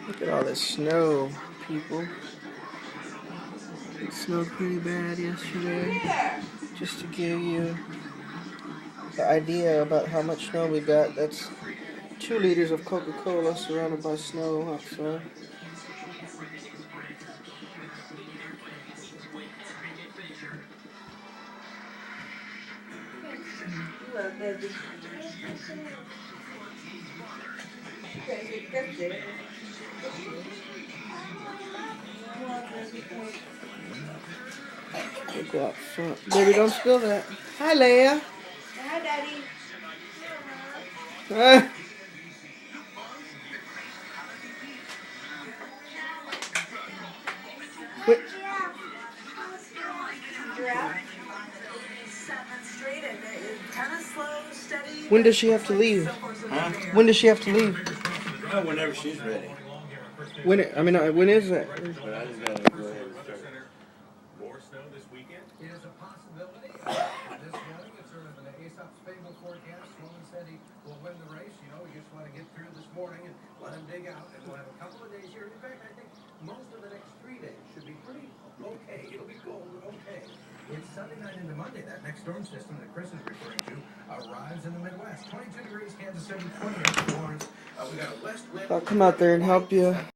Look at all this snow, people. It snowed pretty bad yesterday. Just to give you the idea about how much snow we got, that's 2 liters of Coca-Cola surrounded by snow outside. We'll go out front. Baby, don't spill that. Hi, Leia. Hi, Daddy. Wait. When does she have to leave? Huh? When does she have to leave? Oh, whenever she's ready. When is that? But I just gotta go ahead and start. More snow this weekend? It is a possibility. This morning, it's sort of an Aesop's Fable forecast. Sloan said he will win the race. You know, we just want to get through this morning and let him dig out. And we'll have a couple of days here. In fact, I think most of the next 3 days should be pretty okay. It'll be cold, but okay. It's Sunday night into Monday. That next storm system that Chris is referring to arrives in the Midwest. 22 degrees, Kansas City, 28 Florence. We got a west wind. I'll come out there and help you.